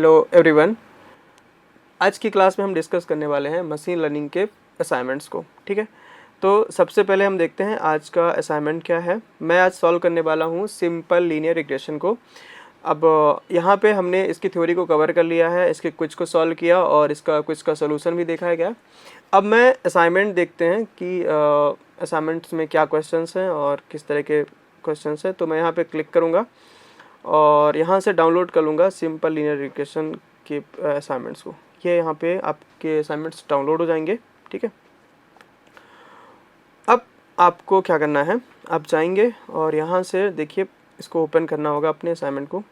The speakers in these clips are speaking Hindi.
Hello everyone. आज की क्लास में हम डिस्कस करने वाले हैं मशीन लर्निंग के असाइनमेंट्स को। ठीक है, तो सबसे पहले हम देखते हैं आज का असाइनमेंट क्या है। मैं आज सॉल्व करने वाला हूँ सिंपल लीनियर रिग्रेशन को। अब यहाँ पे हमने इसकी थ्योरी को कवर कर लिया है, इसके क्विज को सॉल्व किया और इसका क्विज का सोल्यूशन भी देखा गया। अब मैं असाइनमेंट देखते हैं कि असाइनमेंट्स में क्या क्वेश्चंस हैं और किस तरह के क्वेश्चंस हैं। तो मैं यहाँ पे क्लिक करूँगा और यहाँ से डाउनलोड कर लूँगा सिंपल लीनियर रिग्रेशन के असाइनमेंट्स को। ये यहाँ पे आपके असाइनमेंट्स डाउनलोड हो जाएंगे। ठीक है, अब आपको क्या करना है, आप जाएंगे और यहाँ से देखिए इसको ओपन करना होगा अपने असाइनमेंट को।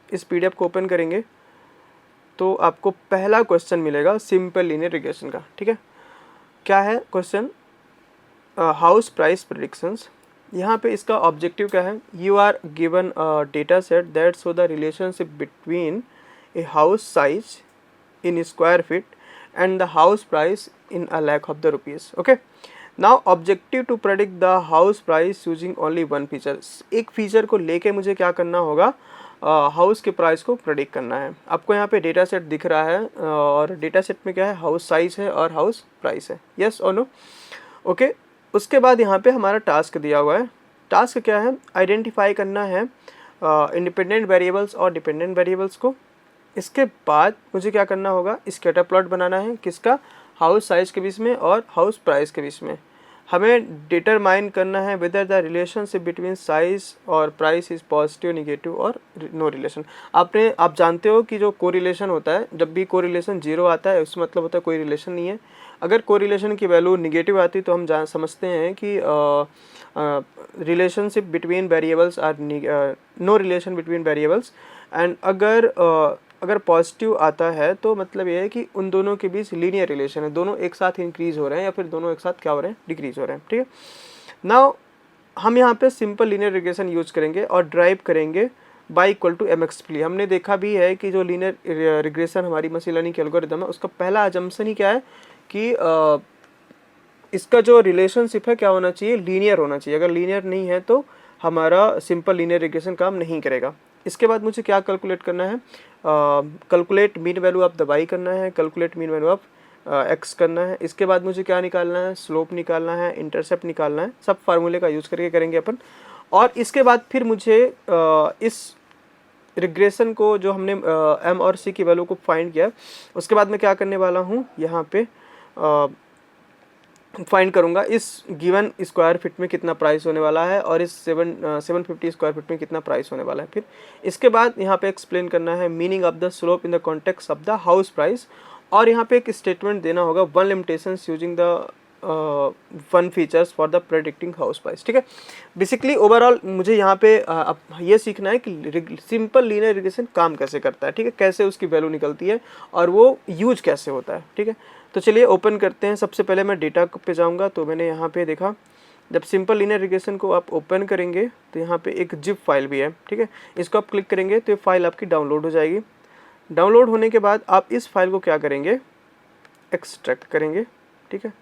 इस पीडीएफ को ओपन करेंगे तो आपको पहला क्वेश्चन मिलेगा सिंपल लीनियर रिग्रेशन का। ठीक है, क्या है क्वेश्चन, हाउस प्राइस प्रेडिक्शंस। यहाँ पे इसका ऑब्जेक्टिव क्या है, you are given a data set that show the relationship between a house size in square feet and the house price in a lakh of the rupees. Okay, now objective to predict the house price using only one feature. एक फीचर को लेके मुझे क्या करना होगा, हाउस के प्राइस को प्रेडिक्ट करना है। आपको यहाँ पे डेटा सेट दिख रहा है और डेटा सेट में क्या है, हाउस साइज है और हाउस प्राइस है। यस और नो? ओके, उसके बाद यहाँ पे हमारा टास्क दिया हुआ है। टास्क क्या है, आइडेंटिफाई करना है इंडिपेंडेंट वेरिएबल्स और डिपेंडेंट वेरिएबल्स को। इसके बाद मुझे क्या करना होगा, स्कैटर प्लॉट बनाना है, किसका, हाउस साइज के बीच में और हाउस प्राइस के बीच में। हमें डिटरमाइन करना है whether the relationship between size और प्राइस इज पॉजिटिव, निगेटिव और नो रिलेशन। आप जानते हो कि जो कोरिलेशन होता है, जब भी कोरिलेशन जीरो आता है उसका मतलब होता है कोई रिलेशन नहीं है। अगर कोरिलेशन की वैल्यू निगेटिव आती तो हम समझते हैं कि relationship between variables are no relation between variables. And अगर पॉजिटिव आता है तो मतलब ये है कि उन दोनों के बीच लीनियर रिलेशन है, दोनों एक साथ इंक्रीज हो रहे हैं या फिर दोनों एक साथ क्या हो रहे हैं, डिक्रीज हो रहे हैं। ठीक है, नाउ हम यहाँ पे सिंपल लीनियर रिग्रेशन यूज करेंगे और ड्राइव करेंगे by equal to M X प्ली। हमने देखा भी है कि जो लीनियर रिग्रेशन हमारी मशीन लर्निंग की एल्गोरिथम है उसका पहला अजम्पशन ही क्या है कि इसका जो रिलेशनशिप है क्या होना चाहिए, लीनियर होना चाहिए। अगर लीनियर नहीं है तो हमारा सिंपल लीनियर रिग्रेशन काम नहीं करेगा। इसके बाद मुझे क्या कैलकुलेट करना है, calculate mean value of the Y करना है, calculate mean value of X करना है। इसके बाद मुझे क्या निकालना है, स्लोप निकालना है, इंटरसेप्ट निकालना है। सब फार्मूले का यूज़ करके करेंगे अपन। और इसके बाद फिर मुझे इस रिग्रेशन को जो हमने एम और सी की वैल्यू को फाइंड किया, उसके बाद मैं क्या करने वाला हूँ, यहाँ पे फाइंड करूंगा इस गिवन स्क्वायर फीट में कितना प्राइस होने वाला है और इस 750 स्क्वायर फीट में कितना प्राइस होने वाला है। फिर इसके बाद यहाँ पे एक्सप्लेन करना है meaning of the slope in the context of the house price. और यहाँ पे एक स्टेटमेंट देना होगा, one limitations using the one features for the predicting house price. ठीक है, बेसिकली ओवरऑल मुझे यहाँ पे अब ये सीखना है कि सिंपल लीनियर रिग्रेशन काम कैसे करता है। ठीक है, कैसे उसकी वैल्यू निकलती है और वो यूज कैसे होता है। ठीक है, तो चलिए ओपन करते हैं। सबसे पहले मैं डेटा पे जाऊँगा तो मैंने यहाँ पे देखा, जब सिंपल लीनियर रिग्रेशन को आप ओपन करेंगे तो यहाँ पे एक जिप फाइल भी है। ठीक है, इसको आप क्लिक करेंगे तो ये फाइल आपकी डाउनलोड हो जाएगी। डाउनलोड होने के बाद आप इस फाइल को क्या करेंगे, एक्सट्रैक्ट करेंगे। ठीक है,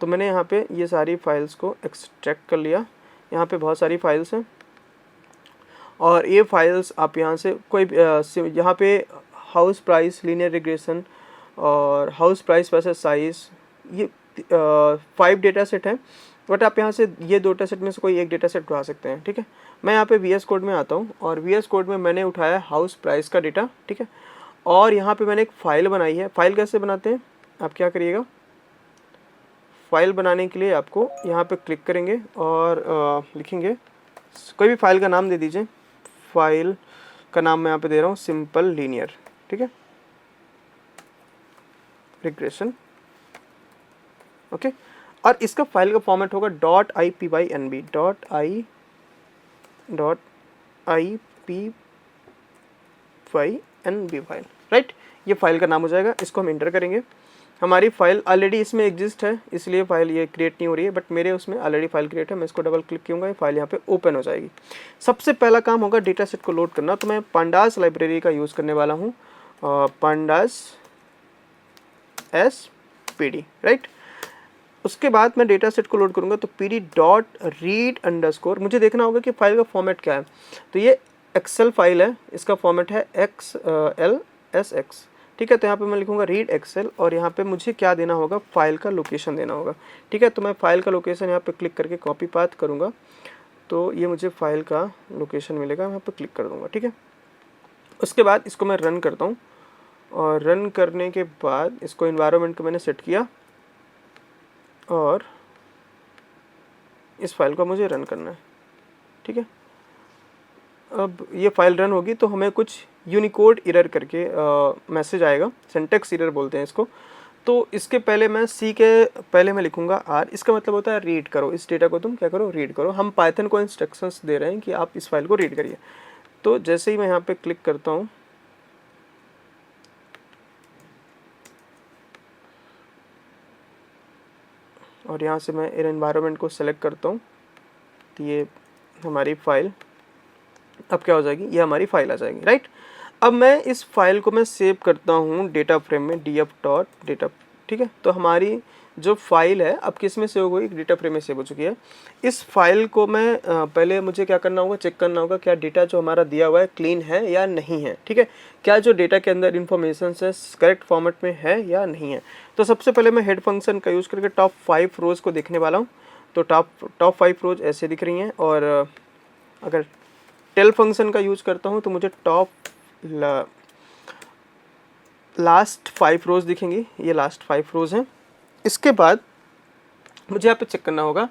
तो मैंने यहाँ पे ये सारी फाइल्स को एक्सट्रैक्ट कर लिया। यहाँ पे बहुत सारी फाइल्स हैं और ये फाइल्स आप यहाँ से कोई यहाँ पे हाउस प्राइस लीनियर रिग्रेशन और हाउस प्राइस वर्सेस साइज, ये 5 डेटा सेट हैं। बट आप यहाँ से ये 2 डेटा सेट में से कोई एक डेटा सेट उठा सकते हैं। ठीक है, मैं यहाँ पे VS कोड में आता हूँ और VS कोड में मैंने उठाया हाउस प्राइस का डेटा। ठीक है, और यहाँ पे मैंने एक फ़ाइल बनाई है। फ़ाइल कैसे बनाते हैं, आप क्या करिएगा, फाइल बनाने के लिए आपको यहाँ पे क्लिक करेंगे और लिखेंगे, कोई भी फाइल का नाम दे दीजिए। फाइल का नाम मैं यहाँ पे दे रहा हूँ सिंपल लीनियर। ठीक है, रिग्रेशन। ओके, और इसका फाइल का फॉर्मेट होगा .ipynb .ipynb फाइल, राइट। ये फाइल का नाम हो जाएगा। इसको हम इंटर करेंगे। हमारी फाइल ऑलरेडी इसमें एग्जिस्ट है इसलिए फाइल ये क्रिएट नहीं हो रही है, बट मेरे उसमें ऑलरेडी फाइल क्रिएट है। मैं इसको डबल क्लिक करूँगा, ये फाइल यहाँ पे ओपन हो जाएगी। सबसे पहला काम होगा डेटा सेट को लोड करना, तो मैं पांडास लाइब्रेरी का यूज़ करने वाला हूँ, पांडास SPD, राइट। उसके बाद मैं डेटा सेट को लोड करूँगा तो pd.read_, मुझे देखना होगा कि फाइल का फॉर्मेट क्या है। तो ये एक्सेल फाइल है, इसका फॉर्मेट है XL एस एक्स, ठीक है। तो यहाँ पे मैं लिखूँगा रीड एक्सेल और यहाँ पे मुझे क्या देना होगा, फाइल का लोकेशन देना होगा, ठीक है। तो मैं फाइल का लोकेशन यहाँ पे क्लिक करके कॉपी पाथ करूँगा, तो ये मुझे फाइल का लोकेशन मिलेगा, मैं यहाँ पे क्लिक कर दूँगा, ठीक है। उसके बाद इसको मैं रन करता हूँ और रन करने के बाद इसको इन्वायरमेंट को मैंने सेट किया और इस फाइल को मुझे रन करना है, ठीक है। अब ये फाइल रन होगी तो हमें कुछ यूनिकोड एरर करके मैसेज आएगा, सिंटैक्स एरर बोलते हैं इसको। तो इसके पहले मैं सी के पहले मैं लिखूंगा आर, इसका मतलब होता है रीड करो, इस डेटा को तुम क्या करो, रीड करो। हम पाइथन को इंस्ट्रक्शंस दे रहे हैं कि आप इस फाइल को रीड करिए। तो जैसे ही मैं यहाँ पे क्लिक करता हूँ और यहाँ से मैं एनवायरनमेंट को सेलेक्ट करता हूँ, तो ये हमारी फाइल अब क्या हो जाएगी, ये हमारी फाइल आ जाएगी, राइट। अब मैं इस फाइल को मैं सेव करता हूँ डेटा फ्रेम में df.data, ठीक है। तो हमारी जो फाइल है अब किस में सेव हो गई, डेटा फ्रेम में सेव हो चुकी है। इस फाइल को मैं पहले मुझे क्या करना होगा, चेक करना होगा क्या डेटा जो हमारा दिया हुआ है क्लीन है या नहीं है, ठीक है। क्या जो डेटा के अंदर इन्फॉर्मेशन है करेक्ट फॉर्मेट में है या नहीं है। तो सबसे पहले मैं हेड फंक्शन का यूज़ करके टॉप 5 रोज़ को देखने वाला हूँ। तो टॉप 5 रोज़ ऐसे दिख रही हैं और अगर टेल फंक्शन का यूज़ करता हूँ तो मुझे टॉप लास्ट 5 रोज़ दिखेंगी, ये लास्ट 5 रोज़ हैं। इसके बाद मुझे यहाँ पे चेक करना होगा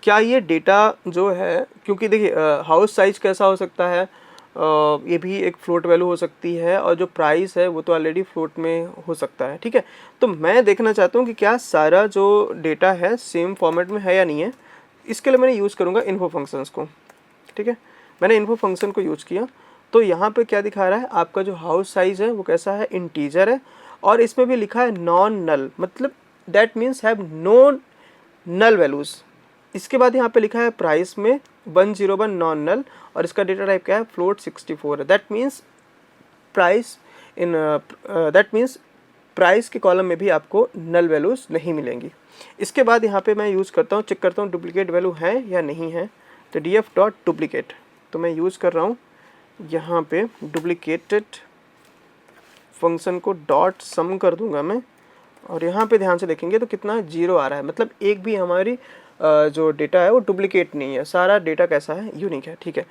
क्या ये डेटा जो है, क्योंकि देखिए हाउस साइज कैसा हो सकता है, ये भी एक फ्लोट वैल्यू हो सकती है और जो प्राइस है वो तो ऑलरेडी फ्लोट में हो सकता है, ठीक है। तो मैं देखना चाहता हूँ कि क्या सारा जो डेटा है सेम फॉर्मेट में है या नहीं है। इसके लिए मैंने यूज़ करूँगा इन्फो फंक्शंस को, ठीक है। मैंने इन्फो फंक्शन को यूज़ किया तो यहाँ पे क्या दिखा रहा है, आपका जो हाउस साइज है वो कैसा है, इंटीजर है और इसमें भी लिखा है नॉन नल, मतलब that means have no null values. इसके बाद यहाँ पे लिखा है प्राइस में 101 नॉन नल और इसका डेटा टाइप क्या है, फ्लोट 64 है। दैट मीन्स प्राइस के कॉलम में भी आपको नल वैल्यूज़ नहीं मिलेंगी। इसके बाद यहाँ पे मैं यूज़ करता हूँ, चेक करता हूँ डुप्लीकेट वैल्यू है या नहीं है। तो df.duplicate, तो मैं यूज़ कर रहा हूँ यहाँ पे डुप्लीकेटेड फंक्शन को डॉट सम कर दूंगा मैं और यहाँ पे ध्यान से देखेंगे तो कितना 0 आ रहा है, मतलब एक भी हमारी जो डेटा है वो डुप्लीकेट नहीं है, सारा डेटा कैसा है, यूनिक है, ठीक है।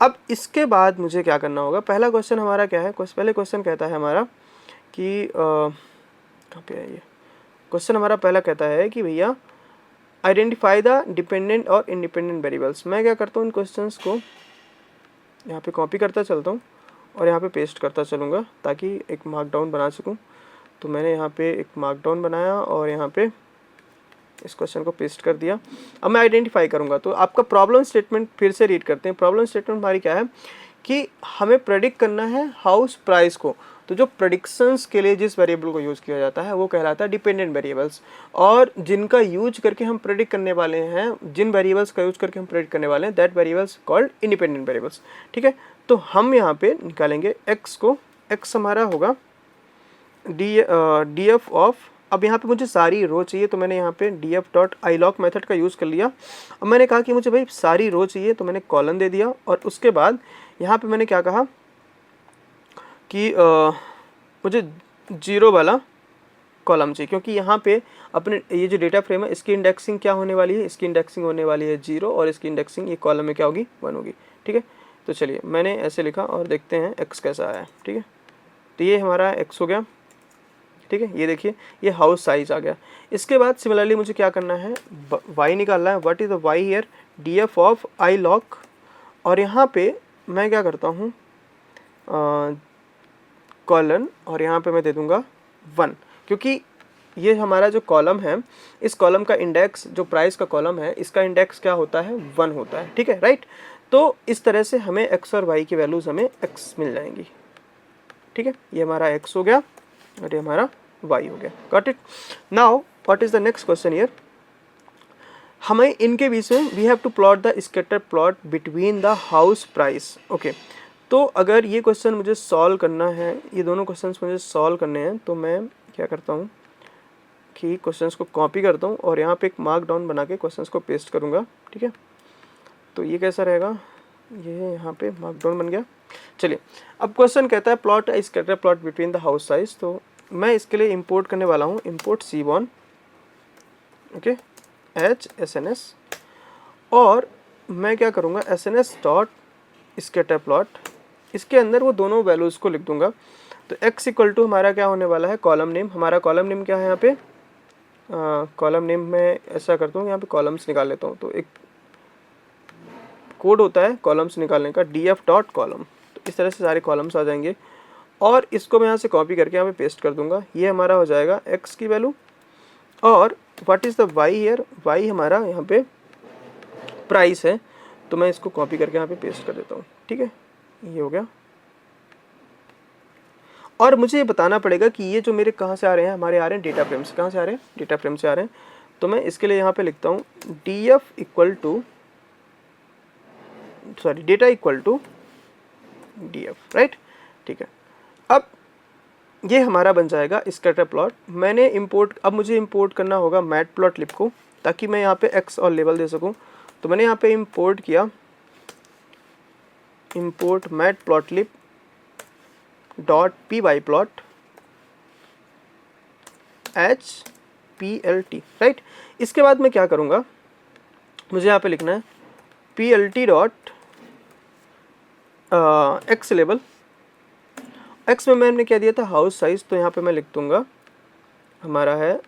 अब इसके बाद मुझे क्या करना होगा, पहला क्वेश्चन हमारा क्या है, पहले क्वेश्चन कहता है हमारा कि कहाँ पे है ये क्वेश्चन, हमारा पहला कहता है कि भैया आइडेंटिफाई द डिपेंडेंट और इंडिपेंडेंट वेरिएबल्स। मैं क्या करता हूँ, इन क्वेश्चंस को यहाँ पे कॉपी करता चलता हूँ और यहाँ पे पेस्ट करता चलूँगा ताकि एक मार्कडाउन बना सकूँ। तो मैंने यहाँ पे एक मार्कडाउन बनाया और यहाँ पे इस क्वेश्चन को पेस्ट कर दिया। अब मैं आइडेंटिफाई करूँगा, तो आपका प्रॉब्लम स्टेटमेंट फिर से रीड करते हैं। प्रॉब्लम स्टेटमेंट हमारी क्या है कि हमें प्रेडिक्ट करना है हाउस प्राइस को। तो जो प्रेडिक्शंस के लिए जिस वेरिएबल को यूज़ किया जाता है वो कहलाता है डिपेंडेंट वेरिएबल्स, और जिनका यूज करके हम प्रेडिक्ट करने वाले हैं, जिन वेरिएबल्स का यूज करके हम प्रेडिक्ट करने वाले हैं, that variables called independent variables, ठीक है। तो हम यहाँ पे निकालेंगे x को, x हमारा होगा df ऑफ, अब यहाँ पे मुझे सारी रो चाहिए तो मैंने यहाँ पे df.iloc मेथड का यूज़ कर लिया। अब मैंने कहा कि मुझे भाई सारी रो चाहिए तो मैंने कॉलन दे दिया और उसके बाद यहाँ पे मैंने क्या कहा कि मुझे 0 वाला कॉलम चाहिए, क्योंकि यहाँ पे अपने ये जो डेटा फ्रेम है इसकी इंडेक्सिंग क्या होने वाली है, इसकी इंडेक्सिंग होने वाली है 0 और इसकी इंडेक्सिंग ये कॉलम में क्या होगी, 1 होगी, ठीक है। तो चलिए मैंने ऐसे लिखा और देखते हैं x कैसा आया है, ठीक है। तो ये हमारा x हो गया, ठीक है। ये देखिए ये हाउस साइज आ गया। इसके बाद सिमिलरली मुझे क्या करना है, y निकालना है। What is the y here, df of iloc, और यहाँ पे मैं क्या करता हूँ कॉलन और यहाँ पे मैं दे दूँगा 1, क्योंकि ये हमारा जो कॉलम है इस कॉलम का इंडेक्स, जो प्राइस का कॉलम है इसका इंडेक्स क्या होता है, 1 होता है, ठीक है, राइट। तो इस तरह से हमें x और y की वैल्यूज़ हमें x मिल जाएंगी, ठीक है। ये हमारा x हो गया और ये हमारा y हो गया, got it. Now what is the next question here, हमें इनके बीच में we have to plot the scatter plot between the house price, okay. तो अगर ये क्वेश्चन मुझे सॉल्व करना है, ये दोनों क्वेश्चंस मुझे सॉल्व करने हैं, तो मैं क्या करता हूँ कि क्वेश्चंस को कॉपी करता हूँ और यहाँ पे एक मार्क डाउन बना के क्वेश्चंस को पेस्ट करूँगा, ठीक है। तो ये कैसा रहेगा, ये यहाँ पे मार्कडाउन बन गया। चलिए अब क्वेश्चन कहता है plot A scatter plot between the house size. तो मैं इसके लिए इंपोर्ट करने वाला हूँ, इंपोर्ट C1 ओके HSNS, और मैं क्या करूँगा SNS डॉट स्कैटर प्लॉट, इसके अंदर वो दोनों वैल्यूज़ को लिख दूंगा। तो x इक्वल टू हमारा क्या होने वाला है, कॉलम नेम, हमारा कॉलम नेम क्या है यहाँ पे, कॉलम नेम में ऐसा करता हूँ यहाँ पे कॉलम्स निकाल लेता हूँ। तो एक कोड होता है कॉलम्स निकालने का, df डॉट कॉलम। तो इस तरह से सारे कॉलम्स आ जाएंगे और इसको मैं यहाँ से कॉपी करके यहाँ पे पेस्ट कर दूंगा। ये हमारा हो जाएगा x की वैल्यू, और what is the y here, y हमारा यहाँ पे प्राइस है। तो मैं इसको कॉपी करके यहाँ पे पेस्ट कर देता हूँ, ठीक है, ये हो गया। और मुझे ये बताना पड़ेगा कि ये जो मेरे कहाँ से आ रहे हैं, हमारे आ रहे हैं डेटा फ्रेम से। कहाँ से आ रहे हैं, डेटा फ्रेम से आ रहे हैं। तो मैं इसके लिए यहाँ पे लिखता हूँ df equal to sorry data equal to df, right, ठीक है। अब ये हमारा बन जाएगा स्कैटर प्लॉट। मैंने इंपोर्ट, अब मुझे इंपोर्ट करना होगा मैटप्लॉटलिब को, ताकि मैं यहाँ पे x और लेवल दे सकूँ। तो मैंने यहाँ पे इंपोर्ट किया, import matplotlib dot py plot HPLT, right. इसके बाद मैं क्या करूँगा, मुझे यहाँ पे लिखना है PLT dot x level. x में मैंने क्या दिया था, हाउस साइज। तो यहाँ पे मैं लिख दूंगा हमारा है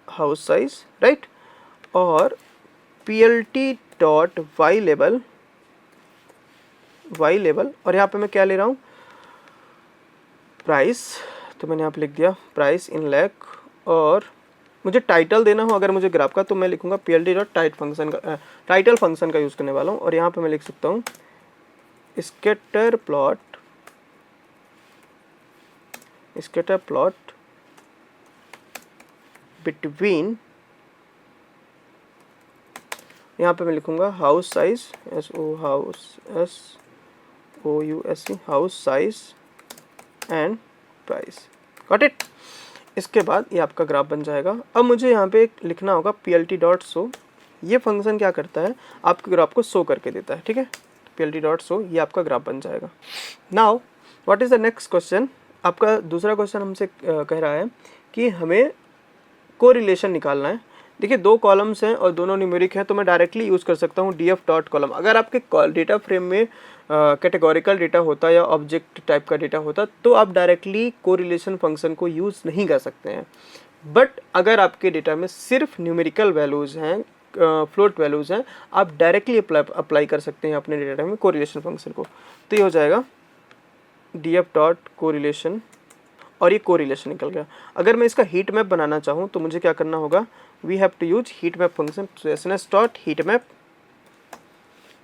हाउस साइज, राइट। और PLT डॉट y लेवल, और यहाँ पे मैं क्या ले रहा हूँ, प्राइस। तो मैंने यहाँ पे लिख दिया प्राइस इन लैख। और मुझे टाइटल देना हो अगर मुझे ग्राफ का, तो मैं लिखूंगा PLT डॉट टाइटल फंक्शन का यूज़ करने वाला हूँ। और यहाँ पे मैं लिख सकता हूँ स्कैटर प्लॉट बिटवीन, यहाँ पे मैं लिखूंगा house size, SOUSE house size and price, got it. इसके बाद ये आपका ग्राफ बन जाएगा। अब मुझे यहाँ पे लिखना होगा PLT डॉट शो। ये फंक्शन क्या करता है, आपके ग्राफ को शो करके देता है, ठीक है। PLT डॉट शो, ये आपका ग्राफ बन जाएगा। Now what is the next question. आपका दूसरा क्वेश्चन हमसे कह रहा है कि हमें कोरिलेशन निकालना है। देखिए दो कॉलम्स हैं और दोनों न्यूमेरिक हैं, तो मैं डायरेक्टली यूज़ कर सकता हूँ df डॉट कॉलम। अगर आपके डेटा फ्रेम में कैटेगोरिकल डेटा होता या ऑब्जेक्ट टाइप का डेटा होता, तो आप डायरेक्टली कोरिलेशन फंक्शन को यूज़ नहीं कर सकते हैं। बट अगर आपके डेटा में सिर्फ न्यूमेरिकल वैल्यूज़ हैं, फ्लोट वैल्यूज़ हैं, आप डायरेक्टली अप्लाई कर सकते हैं अपने डेटा में कोरिलेशन फंक्शन को। तो ये हो जाएगा df डॉट कोरिलेशन, और ये कोरिलेशन निकल गया। अगर मैं इसका हीट मैप बनाना चाहूँ तो मुझे क्या करना होगा, we have to use heat map function. SNS dot heat map,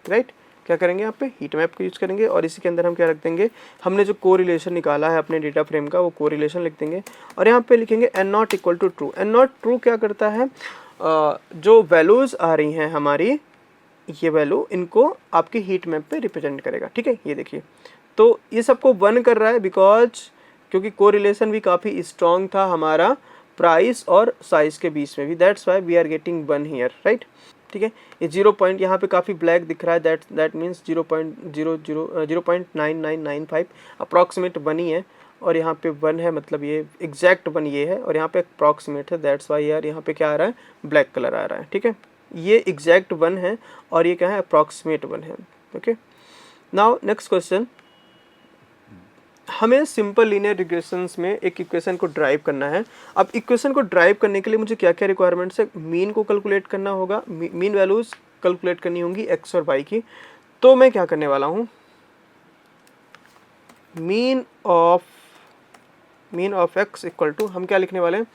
right. क्या करेंगे, यहाँ पे हीट मैप को यूज करेंगे और इसी के अंदर हम क्या रख देंगे, हमने जो कोरिलेशन निकाला है अपने डेटा फ्रेम का, वो कोरिलेशन लिख देंगे। और यहाँ पे लिखेंगे n not equal to true. n not true क्या करता है, जो वैल्यूज़ आ रही हैं हमारी, ये वैल्यू इनको आपकी हीट मैप पे रिप्रेजेंट करेगा, ठीक है। ये देखिए, तो ये सबको 1 कर रहा है बिकॉज क्योंकि कोरिलेशन भी काफ़ी स्ट्रॉन्ग था हमारा प्राइस और साइज के बीच में भी, that's why we are getting 1 here, right, ठीक है। ये 0 पॉइंट यहाँ पे काफ़ी ब्लैक दिख रहा है, दैट मीन्स 0.9995 अप्रॉक्सीमेट 1 ही है। और यहाँ पे 1 है, मतलब ये एग्जैक्ट 1 ये है, और यहाँ पे अप्रॉक्सीमेट है, दैट्स वाई यार यहाँ पे क्या आ रहा है, ब्लैक कलर आ रहा है, ठीक है। ये एग्जैक्ट 1 है और ये क्या है, अप्रॉक्सीमेट 1 है, ओके। नाउ नेक्स्ट क्वेश्चन, हमें सिंपल लीनियर रिग्रेशंस में एक इक्वेशन को ड्राइव करना है। अब इक्वेशन को ड्राइव करने के लिए मुझे क्या क्या रिक्वायरमेंट्स है, मीन को कैलकुलेट करना होगा, मीन वैल्यूज कैलकुलेट करनी होंगी x और y की। तो मैं क्या करने वाला हूँ, mean of x equal to, हम क्या लिखने वाले हैं,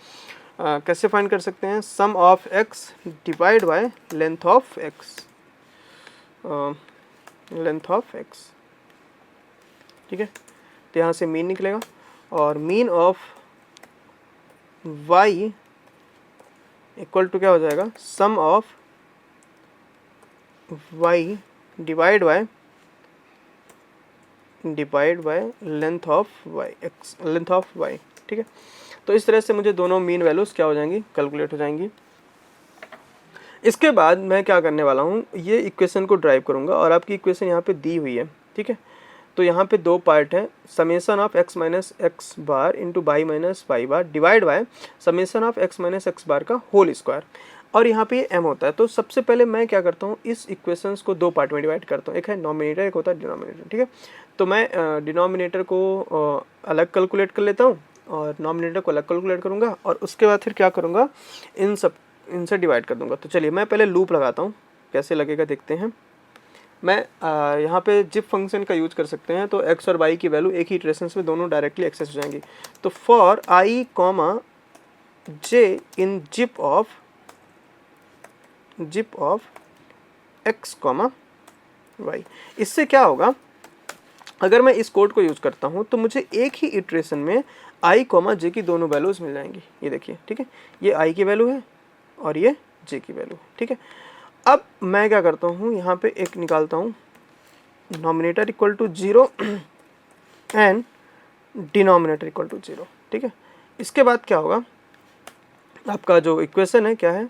कैसे फाइंड कर सकते हैं, sum of x divide by length of x, ठीक है। तो यहाँ से मीन निकलेगा, और mean of y equal to क्या हो जाएगा, sum of y divide by length of y, ठीक है। तो इस तरह से मुझे दोनों मीन वैल्यूज क्या हो जाएंगी, कैलकुलेट हो जाएंगी। इसके बाद मैं क्या करने वाला हूँ, ये इक्वेशन को ड्राइव करूँगा और आपकी इक्वेशन यहाँ पे दी हुई है, ठीक है। तो यहाँ पे दो पार्ट है, summation of x minus x bar into y minus y bar divide by summation of x minus x bar का होल स्क्वायर, और यहाँ पे ये m होता है। तो सबसे पहले मैं क्या करता हूँ, इस इक्वेशंस को दो पार्ट में डिवाइड करता हूँ, एक है नॉमिनेटर, एक होता है डिनोमिनेटर, ठीक है। तो मैं डिनोमिनेटर को अलग कैलकुलेट कर लेता हूँ और नॉमिनेटर को अलग कैलकुलेट करूँगा, और उसके बाद फिर क्या करूँगा, इनसे डिवाइड कर दूँगा। तो चलिए मैं पहले लूप लगाता हूँ, कैसे लगेगा देखते हैं। मैं यहाँ पे जिप फंक्शन का यूज कर सकते हैं, तो x और y की वैल्यू एक ही इटरेशंस में दोनों डायरेक्टली एक्सेस हो जाएंगी। तो for i comma j in zip of x comma y, इससे क्या होगा, अगर मैं इस कोड को यूज करता हूँ तो मुझे एक ही इटरेशन में i कॉमा j की दोनों वैल्यूज मिल जाएंगी। ये देखिए, ठीक है, ये i की वैल्यू है और ये j की वैल्यू है, ठीक है। अब मैं क्या करता हूँ, यहाँ पे एक निकालता हूँ, nominator equal to 0 and denominator equal to 0, ठीक है। इसके बाद क्या होगा, आपका जो इक्वेशन है क्या है,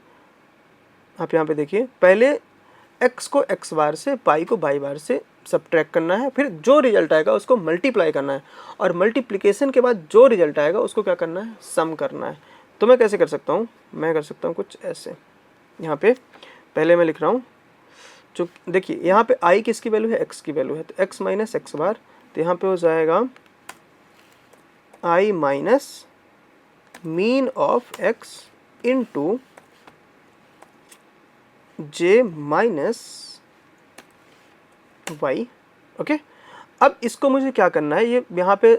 आप यहाँ पे देखिए, पहले x को x बार से, y को y बार से सब्ट्रैक्ट करना है, फिर जो रिजल्ट आएगा उसको मल्टीप्लाई करना है, और मल्टीप्लिकेशन के बाद जो रिजल्ट आएगा उसको क्या करना है, सम करना है। तो मैं कैसे कर सकता हूँ, मैं कर सकता हूँ कुछ ऐसे, यहाँ पे पहले मैं लिख रहा हूँ, जो देखिए यहाँ पे i किसकी वैल्यू है, x की वैल्यू है, तो x माइनस एक्स बार, तो यहाँ पे हो जाएगा i minus mean of x into j minus y, okay. अब इसको मुझे क्या करना है, ये यहाँ पे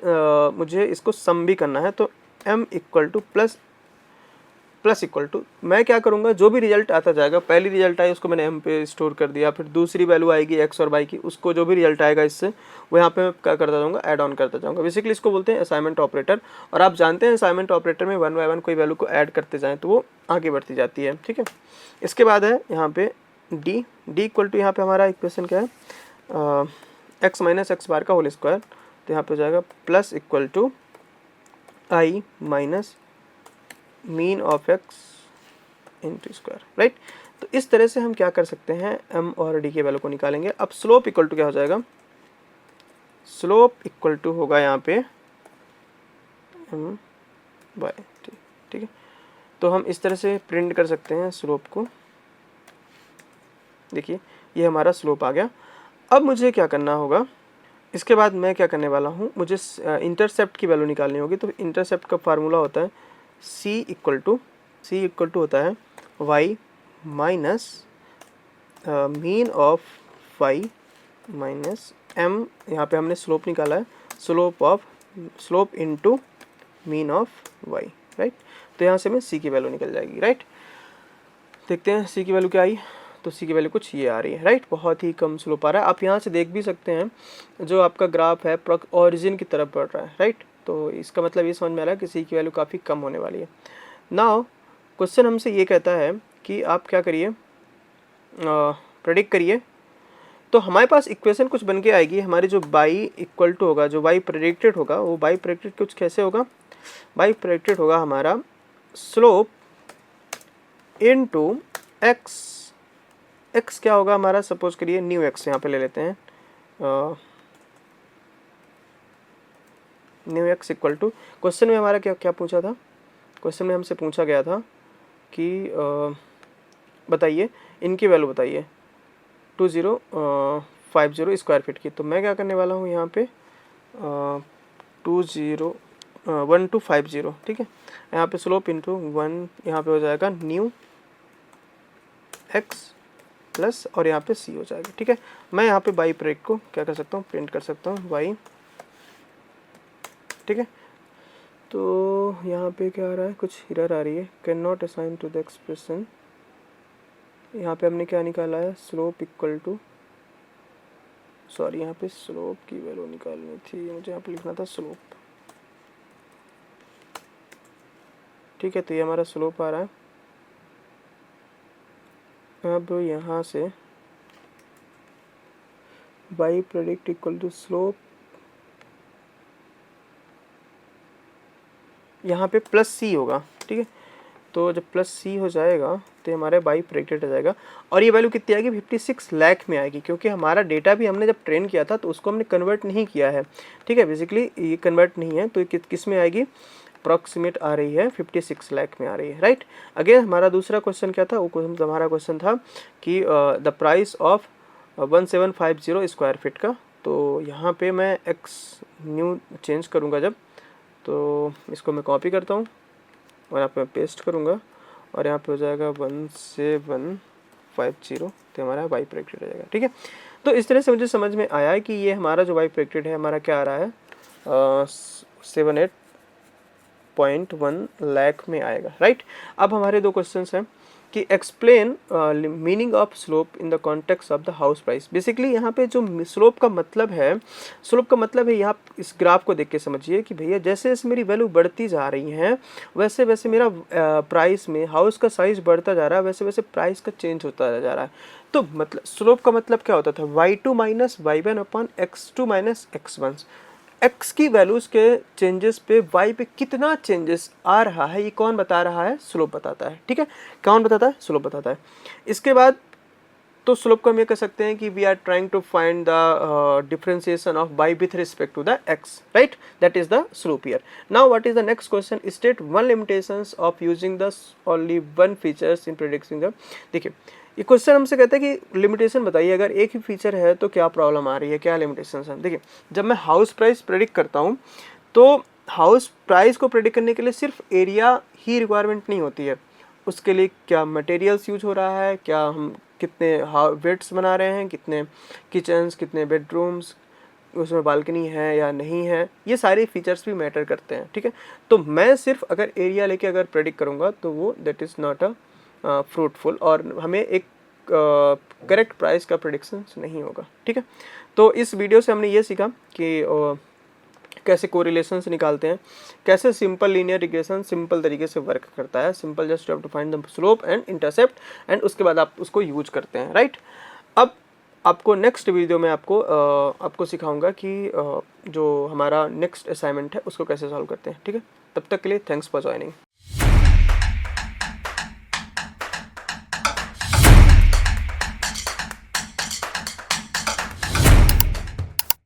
मुझे इसको सम भी करना है, तो m equal to plus equal to, मैं क्या करूँगा, जो भी रिजल्ट आता जाएगा, पहली रिजल्ट आई उसको मैंने m पे स्टोर कर दिया, फिर दूसरी वैल्यू आएगी x और y की, उसको जो भी रिजल्ट आएगा इससे वो यहाँ पे मैं क्या करता जाऊँगा, ऐड ऑन करता जाऊँगा। बेसिकली इसको बोलते हैं असाइनमेंट ऑपरेटर, और आप जानते हैं असाइनमेंट ऑपरेटर में 1 बाय 1 कोई वैल्यू को ऐड करते जाएँ तो वो आगे बढ़ती जाती है, ठीक है। इसके बाद है यहाँ पे डी इक्वल टू, यहाँ पे हमारा इक्वेशन क्या है, x माइनस एक्स बार का होल स्क्वायर, तो यहाँ पे हो जाएगा plus equal to i minus mean of x into square, right. तो इस तरह से हम क्या कर सकते हैं, m और d के वैल्यू को निकालेंगे। अब स्लोप इक्वल टू क्या हो जाएगा, स्लोप इक्वल टू होगा यहाँ पे m बाय t, ठीक है। तो हम इस तरह से प्रिंट कर सकते हैं स्लोप को, देखिए ये हमारा स्लोप आ गया। अब मुझे क्या करना होगा, इसके बाद मैं क्या करने वाला हूँ, मुझे इंटरसेप्ट की वैल्यू निकालनी होगी। तो इंटरसेप्ट का फार्मूला होता है c इक्वल टू होता है y minus mean of y minus m, यहाँ पे हमने स्लोप निकाला है, slope into mean of y, right. तो यहाँ से में c की वैल्यू निकल जाएगी, राइट। देखते हैं c की वैल्यू क्या आई, तो c की वैल्यू कुछ ये आ रही है, राइट। बहुत ही कम स्लोप आ रहा है, आप यहाँ से देख भी सकते हैं जो आपका ग्राफ है ऑरिजिन की तरफ बढ़ रहा है, राइट। तो इसका मतलब ये समझ में आ रहा है कि c की वैल्यू काफ़ी कम होने वाली है। नाउ क्वेश्चन हमसे ये कहता है कि आप क्या करिए, प्रेडिक्ट करिए। तो हमारे पास इक्वेशन कुछ बन के आएगी, हमारी जो y इक्वल टू होगा, जो y प्रेडिक्टेड होगा, वो y प्रेडिक्टेड कुछ कैसे होगा, y प्रेडिक्टेड होगा हमारा स्लोप इनटू x क्या होगा हमारा, सपोज करिए न्यू x यहाँ पे ले लेते हैं, new x equal to, question में हमारा क्या क्या पूछा था, क्वेश्चन में हमसे पूछा गया था कि बताइए इनकी वैल्यू बताइए 2050 स्क्वायर फीट की। तो मैं क्या करने वाला हूँ यहाँ पे 1250, ठीक है। यहाँ पे स्लोप इंटू 1, यहाँ पे हो जाएगा न्यू x प्लस, और यहाँ पे c हो जाएगा, ठीक है। मैं यहाँ पे y प्रेडिक्ट को क्या कर सकता हूँ, प्रिंट कर सकता हूँ y, ठीक है। तो यहाँ पे क्या आ रहा है, कुछ एरर आ रही है, can not assign to the expression. यहाँ पे हमने क्या निकाला है, स्लोप इक्वल टू, सॉरी यहाँ पे स्लोप की वैल्यू निकालनी थी मुझे, यहाँ पे लिखना था स्लोप, ठीक है। तो ये हमारा स्लोप आ रहा है। अब यहाँ से y predict equal to slope, यहाँ पे प्लस c होगा, ठीक है। तो जब प्लस सी हो जाएगा तो हमारे बाई प्रेडिक्टेड आ जाएगा, और ये वैल्यू कितनी आएगी 56 लाख में आएगी, क्योंकि हमारा डेटा भी हमने जब ट्रेन किया था तो उसको हमने कन्वर्ट नहीं किया है, ठीक है। बेसिकली ये कन्वर्ट नहीं है, तो ये किस में आएगी, अप्रॉक्सीमेट आ रही है 56 लाख में आ रही है, राइट। अगेन हमारा दूसरा क्वेश्चन क्या था, वो हमारा क्वेश्चन था कि the price of 1750 square feet का। तो यहाँ पे मैं एक्स न्यू चेंज करूँगा जब, तो इसको मैं कॉपी करता हूँ और यहाँ पे पेस्ट करूँगा, और यहाँ पे हो जाएगा 1750, तो हमारा वाई प्रेडिक्टेड आ जाएगा, ठीक है। तो इस तरह से मुझे समझ में आया कि ये हमारा जो वाई प्रेडिक्टेड है हमारा क्या आ रहा है, 78.1 लाख में आएगा, राइट। अब हमारे दो क्वेश्चंस हैं कि explain meaning of slope in the context of the house price. Basically यहाँ पे जो स्लोप का मतलब है, यहाँ इस ग्राफ को देख के समझिए कि भैया जैसे जैसे मेरी वैल्यू बढ़ती जा रही है वैसे वैसे मेरा प्राइस में हाउस का साइज बढ़ता जा रहा है, वैसे वैसे प्राइस का चेंज होता जा रहा है। तो मतलब स्लोप का मतलब क्या होता था, y2 minus y1 upon x2 minus x1। x की वैल्यूज के चेंजेस पे y पे कितना चेंजेस आ रहा है ये कौन बता रहा है, स्लोप बताता है, ठीक है। कौन बताता है, स्लोप बताता है। इसके बाद तो स्लोप को हम ये कह सकते हैं कि we are trying to find the differentiation of y with respect to the x, right, that is the slope here. Now what is the next question, state one limitations of using the only one features in predicting the. देखिए ये क्वेश्चन हमसे कहता है कि लिमिटेशन बताइए, अगर एक ही फीचर है तो क्या प्रॉब्लम आ रही है, क्या लिमिटेशंस हैं। देखिए जब मैं हाउस प्राइस प्रेडिक्ट करता हूँ तो हाउस प्राइस को प्रेडिक्ट करने के लिए सिर्फ एरिया ही रिक्वायरमेंट नहीं होती है, उसके लिए क्या मटेरियल्स यूज हो रहा है, क्या हम कितने बेड्स बना रहे हैं, कितने किचन्स, कितने बेडरूम्स, उसमें बालकनी है या नहीं है, ये सारे फीचर्स भी मैटर करते हैं, ठीक है। तो मैं सिर्फ अगर एरिया लेके अगर प्रेडिक्ट करूँगा तो वो that is not a fruitful, और हमें एक करेक्ट प्राइस का प्रेडिक्शन नहीं होगा, ठीक है। तो इस वीडियो से हमने ये सीखा कि कैसे कोरिलेशंस निकालते हैं, कैसे सिंपल लीनियर रिग्रेशन सिंपल तरीके से वर्क करता है, simple just you have to find the slope and intercept, and उसके बाद आप उसको यूज करते हैं, राइट। अब आपको नेक्स्ट वीडियो में आपको सिखाऊंगा कि जो हमारा नेक्स्ट असाइनमेंट है उसको कैसे सॉल्व करते हैं, ठीक है। तब तक के लिए थैंक्स फॉर ज्वाइनिंग।